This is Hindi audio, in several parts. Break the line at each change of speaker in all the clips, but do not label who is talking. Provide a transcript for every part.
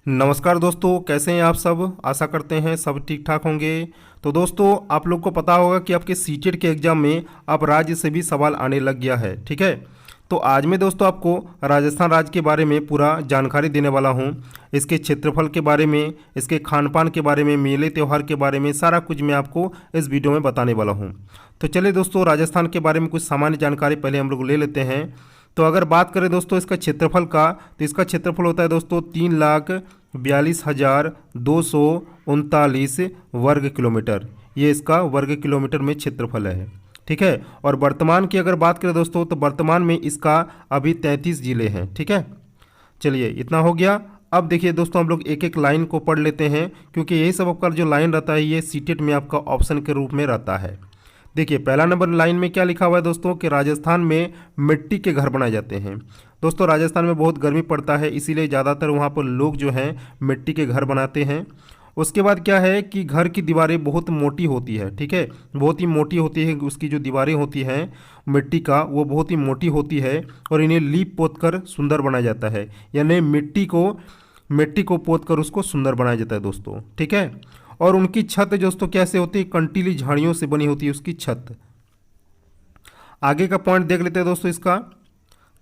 नमस्कार दोस्तों, कैसे हैं आप सब। आशा करते हैं सब ठीक ठाक होंगे। तो दोस्तों, आप लोग को पता होगा कि आपके सीटेट के एग्ज़ाम में अब राज्य से भी सवाल आने लग गया है। ठीक है, तो आज मैं दोस्तों आपको राजस्थान राज्य के बारे में पूरा जानकारी देने वाला हूं। इसके क्षेत्रफल के बारे में, इसके खान पान के बारे में, मेले त्यौहार के बारे में, सारा कुछ मैं आपको इस वीडियो में बताने वाला हूं। तो चलिए दोस्तों, राजस्थान के बारे में कुछ सामान्य जानकारी पहले हम लोग ले लेते हैं। तो अगर बात करें दोस्तों इसका क्षेत्रफल का, तो इसका क्षेत्रफल होता है दोस्तों 3,42,239 वर्ग किलोमीटर। ये इसका वर्ग किलोमीटर में क्षेत्रफल है। ठीक है, और वर्तमान की अगर बात करें दोस्तों, तो वर्तमान में इसका अभी 33 जिले हैं। ठीक है, चलिए इतना हो गया। अब देखिए दोस्तों, हम लोग एक एक लाइन को पढ़ लेते हैं, क्योंकि यही सब आपका जो लाइन रहता है ये सीटेट में आपका ऑप्शन के रूप में रहता है। देखिए पहला नंबर लाइन में क्या लिखा हुआ है दोस्तों, कि राजस्थान में मिट्टी के घर बनाए जाते हैं। दोस्तों राजस्थान में बहुत गर्मी पड़ता है, इसीलिए ज़्यादातर वहाँ पर लोग जो हैं मिट्टी के घर बनाते हैं। उसके बाद क्या है कि घर की दीवारें बहुत मोटी होती है। ठीक है, बहुत ही मोटी होती है, उसकी जो दीवारें होती हैं मिट्टी का वो बहुत ही मोटी होती है, और इन्हें लीप पोत कर सुंदर बनाया जाता है। यानी मिट्टी को पोत कर उसको सुंदर बनाया जाता है दोस्तों। ठीक है, और उनकी छत दोस्तों कैसे होती है, कंटीली झाड़ियों से बनी होती है उसकी छत। आगे का पॉइंट देख लेते हैं दोस्तों इसका।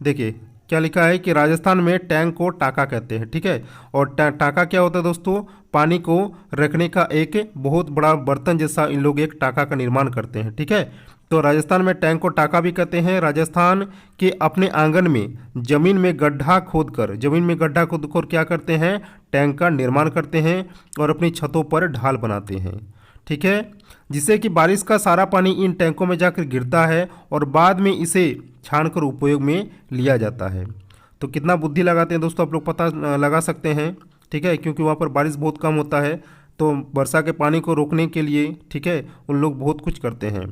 देखिए क्या लिखा है कि राजस्थान में टैंक को टाका कहते हैं। ठीक है, और टाका क्या होता है दोस्तों, पानी को रखने का एक बहुत बड़ा बर्तन जैसा इन लोग एक टाका का निर्माण करते हैं। ठीक है, तो राजस्थान में टैंक को टाका भी कहते हैं। राजस्थान के अपने आंगन में जमीन में गड्ढा खोदकर क्या करते हैं, टैंक का निर्माण करते हैं और अपनी छतों पर ढाल बनाते हैं। ठीक है, जिससे कि बारिश का सारा पानी इन टैंकों में जाकर गिरता है और बाद में इसे छानकर उपयोग में लिया जाता है। तो कितना बुद्धि लगाते हैं दोस्तों आप लोग पता लगा सकते हैं। ठीक है, क्योंकि वहाँ पर बारिश बहुत कम होता है, तो वर्षा के पानी को रोकने के लिए ठीक है उन लोग बहुत कुछ करते हैं।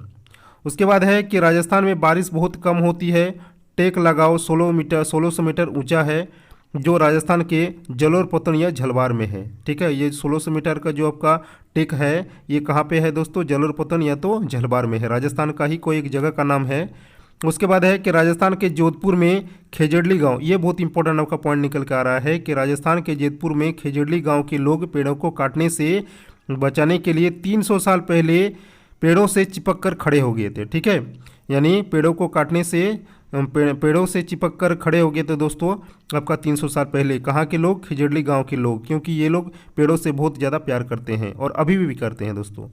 उसके बाद है कि राजस्थान में बारिश बहुत कम होती है। टेक लगाओ 1600 मीटर ऊंचा है, जो राजस्थान के जलोर पतन या झलवार में है। ठीक है, ये 1600 मीटर का जो आपका टेक है ये कहाँ पे है दोस्तों, जलोर पतन या तो झलवार में है, राजस्थान का ही कोई एक जगह का नाम है। उसके बाद है कि राजस्थान के जोधपुर में खेजड़ली गांव, ये बहुत इंपॉर्टेंट आपका पॉइंट निकल के आ रहा है कि राजस्थान के जोधपुर में खेजड़ली गांव के लोग पेड़ों को काटने से बचाने के लिए 300 साल पहले पेड़ों से चिपक कर खड़े हो गए थे। ठीक है, यानी पेड़ों को काटने से पेड़ों से चिपक कर खड़े हो गए थे दोस्तों आपका 300 साल पहले। कहाँ के लोग, खिजड़ली गांव के लोग, क्योंकि ये लोग पेड़ों से बहुत ज़्यादा प्यार करते हैं और अभी भी करते हैं दोस्तों।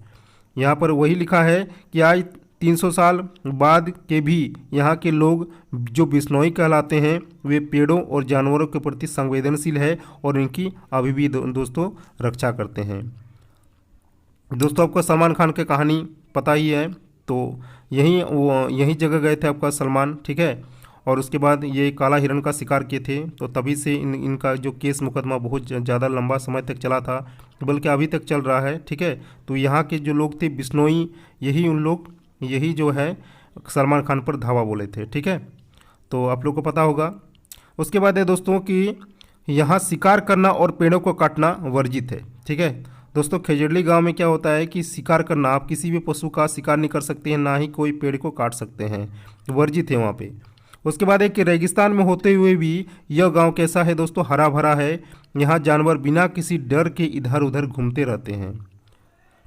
यहाँ पर वही लिखा है कि आज 300 साल बाद के भी यहाँ के लोग जो बिश्नोई कहलाते हैं वे पेड़ों और जानवरों के प्रति संवेदनशील है और इनकी अभी भी दोस्तों रक्षा करते हैं। दोस्तों आपको सलमान खान की कहानी पता ही है, तो यही जगह गए थे आपका सलमान। ठीक है, और उसके बाद ये काला हिरण का शिकार किए थे, तो तभी से इनका जो केस मुकदमा बहुत ज़्यादा लंबा समय तक चला था, बल्कि अभी तक चल रहा है। ठीक है, तो यहाँ के जो लोग थे बिश्नोई, यही जो है सलमान खान पर धावा बोले थे। ठीक है, तो आप लोग को पता होगा। उसके बाद है दोस्तों कि यहाँ शिकार करना और पेड़ों को काटना वर्जित है। ठीक है दोस्तों, खेजड़ली गांव में क्या होता है कि शिकार करना, आप किसी भी पशु का शिकार नहीं कर सकते हैं, ना ही कोई पेड़ को काट सकते हैं, वर्जित है वहाँ पे। उसके बाद है कि रेगिस्तान में होते हुए भी यह गांव कैसा है दोस्तों, हरा भरा है। यहाँ जानवर बिना किसी डर के इधर उधर घूमते रहते हैं।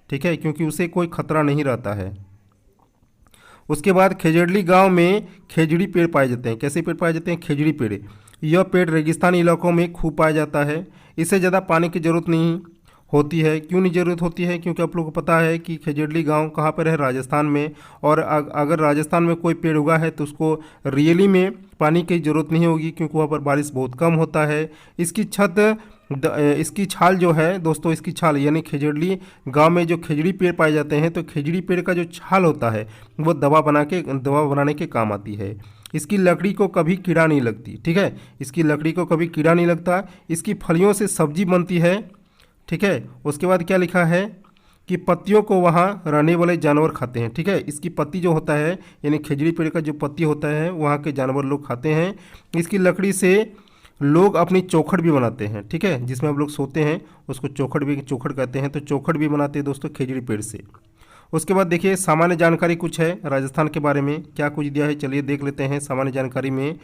ठीक है, क्योंकि उसे कोई खतरा नहीं रहता है। उसके बाद खेजड़ली गांव में खेजड़ी पेड़ पाए जाते हैं। कैसे पेड़ पाए जाते हैं, खेजड़ी पेड़। यह पेड़ रेगिस्तानी इलाकों में खूब पाया जाता है। इससे ज़्यादा पानी की ज़रूरत नहीं होती है। क्यों नहीं ज़रूरत होती है, क्योंकि आप लोगों को पता है कि खेजड़ली गांव कहाँ पर है, राजस्थान में। और अगर राजस्थान में कोई पेड़ उगा है तो उसको रियली में पानी की ज़रूरत नहीं होगी, क्योंकि वहाँ पर बारिश बहुत कम होता है। इसकी छाल जो है दोस्तों, इसकी छाल यानी खेजड़ली गांव में जो खेजड़ी पेड़ पाए जाते हैं, तो खेजड़ी पेड़ का जो छाल होता है वो दवा बनाने के काम आती है। इसकी लकड़ी को कभी कीड़ा नहीं लगती। ठीक है, इसकी लकड़ी को कभी कीड़ा नहीं लगता। इसकी फलियों से सब्जी बनती है। ठीक है, उसके बाद क्या लिखा है कि पत्तियों को वहाँ रहने वाले जानवर खाते हैं। ठीक है, इसकी पत्ती जो होता है यानी खेजड़ी पेड़ का जो पत्ती होता है वहाँ के जानवर लोग खाते हैं। इसकी लकड़ी से लोग अपनी चौखट भी बनाते हैं। ठीक है, जिसमें हम लोग सोते हैं उसको चौखट कहते हैं, तो चौखट भी बनाते हैं दोस्तों खेजड़ी पेड़ से। उसके बाद देखिए सामान्य जानकारी कुछ है राजस्थान के बारे में, क्या कुछ दिया है चलिए देख लेते हैं सामान्य जानकारी में।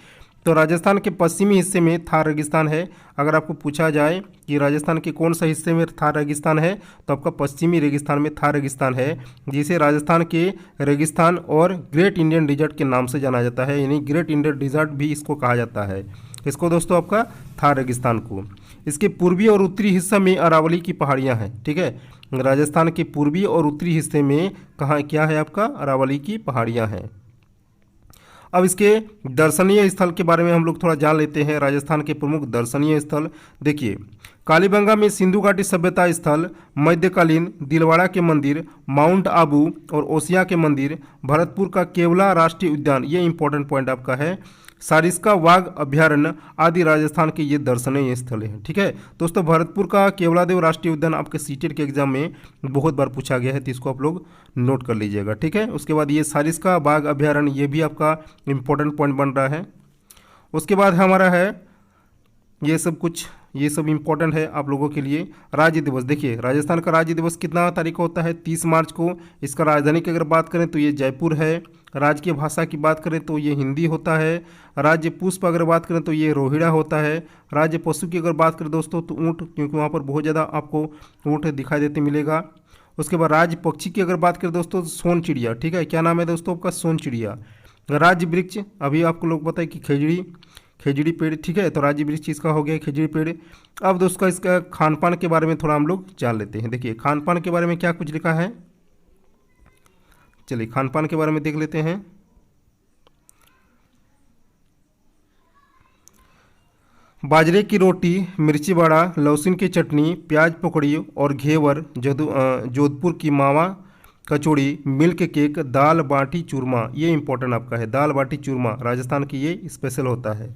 तो राजस्थान के पश्चिमी हिस्से में थार रेगिस्तान है। अगर आपको पूछा जाए कि राजस्थान के कौन सा हिस्से में थार रेगिस्तान है, तो आपका पश्चिमी रेगिस्तान में थार रेगिस्तान है, जिसे राजस्थान के रेगिस्तान और ग्रेट इंडियन डिजर्ट के नाम से जाना जाता है, यानी ग्रेट इंडियन डिजर्ट भी इसको कहा जाता है। इसको दोस्तों आपका थार रेगिस्तान को। इसके पूर्वी और उत्तरी हिस्सा में अरावली की पहाड़ियाँ हैं। ठीक है, राजस्थान के पूर्वी और उत्तरी हिस्से में कहाँ क्या है आपका, अरावली की पहाड़ियाँ हैं। अब इसके दर्शनीय स्थल के बारे में हम लोग थोड़ा जान लेते हैं। राजस्थान के प्रमुख दर्शनीय स्थल देखिए, कालीबंगा में सिंधु घाटी सभ्यता स्थल, मध्यकालीन दिलवाड़ा के मंदिर, माउंट आबू और ओसिया के मंदिर, भरतपुर का केवला राष्ट्रीय उद्यान, ये इंपॉर्टेंट पॉइंट आपका है, सारिस्का वाघ अभ्यारण्य आदि राजस्थान के ये दर्शनीय स्थल हैं। ठीक है दोस्तों, भरतपुर का केवलादेव राष्ट्रीय उद्यान आपके सीटेट के एग्जाम में बहुत बार पूछा गया है, तो इसको आप लोग नोट कर लीजिएगा। ठीक है, उसके बाद ये सारिस्का वाघ अभ्यारण्य, ये भी आपका इंपॉर्टेंट पॉइंट बन रहा है। उसके बाद हमारा है ये सब इम्पोर्टेंट है आप लोगों के लिए। राज्य दिवस देखिए, राजस्थान का राज्य दिवस कितना तारीख को होता है, 30 मार्च को। इसका राजधानी की अगर बात करें तो ये जयपुर है। राज्य भाषा की बात करें तो ये हिंदी होता है। राज्य पुष्प अगर बात करें तो ये रोहिड़ा होता है। राज्य पशु की अगर बात करें दोस्तों तो ऊँट, क्योंकि वहाँ पर बहुत ज़्यादा आपको ऊँट दिखाई देते मिलेगा। उसके बाद राज्य पक्षी की अगर बात करें दोस्तों, सोन चिड़िया। ठीक है, क्या नाम है दोस्तों आपका, सोन चिड़िया। राज्य वृक्ष, अभी आपको लोग बताए कि खेजड़ी पेड़। ठीक है, तो राज्य वृक्ष इसका हो गया खेजड़ी पेड़। अब दोस्तों इसका खान पान के बारे में थोड़ा हम लोग जान लेते हैं। देखिए खान पान के बारे में क्या कुछ लिखा है, चलिए खान पान के बारे में देख लेते हैं। बाजरे की रोटी, मिर्ची बड़ा, लहसुन की चटनी, प्याज पकौड़ी और घेवर, जोधपुर की मावा कचौड़ी, मिल्क केक, दाल बाटी चूरमा, ये इंपॉर्टेंट आपका है। दाल बाटी चूरमा राजस्थान की ये स्पेशल होता है।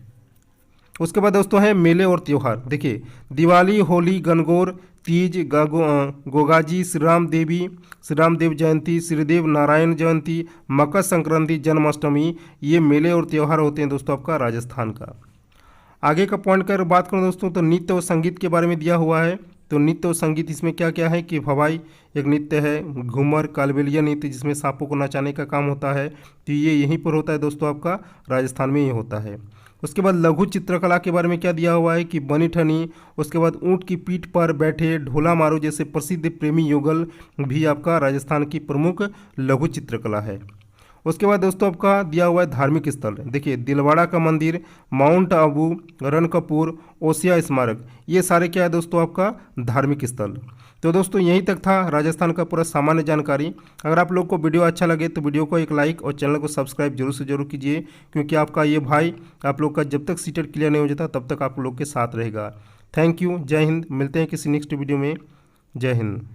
उसके बाद दोस्तों है मेले और त्यौहार। देखिए दिवाली, होली, गणगौर, तीज, गोगाजी, श्री राम देव जयंती, श्रीदेव नारायण जयंती, मकर संक्रांति, जन्माष्टमी, ये मेले और त्यौहार होते हैं दोस्तों आपका राजस्थान का। आगे का पॉइंट का बात करूँ दोस्तों तो नृत्य और संगीत के बारे में दिया हुआ है। तो नृत्य और संगीत इसमें क्या क्या है कि भवाई एक नृत्य है, घूमर, कालबेलिया नृत्य जिसमें सांपों को नचाने का काम होता है, तो ये यहीं पर होता है दोस्तों आपका राजस्थान में ही होता है। उसके बाद लघु चित्रकला के बारे में क्या दिया हुआ है कि बनी ठनी। उसके बाद ऊँट की पीठ पर बैठे ढोला मारो जैसे प्रसिद्ध प्रेमी युगल भी आपका राजस्थान की प्रमुख लघु चित्रकला है। उसके बाद दोस्तों आपका दिया हुआ है धार्मिक स्थल। देखिए दिलवाड़ा का मंदिर, माउंट आबू, रणकपुर, ओसिया स्मारक, ये सारे क्या है दोस्तों आपका धार्मिक स्थल। तो दोस्तों यहीं तक था राजस्थान का पूरा सामान्य जानकारी। अगर आप लोग को वीडियो अच्छा लगे तो वीडियो को एक लाइक और चैनल को सब्सक्राइब जरूर से जरूर कीजिए, क्योंकि आपका ये भाई आप लोग का जब तक सीटेट क्लियर नहीं हो जाता तब तक आप लोग के साथ रहेगा। थैंक यू, जय हिंद। मिलते हैं किसी नेक्स्ट वीडियो में। जय हिंद।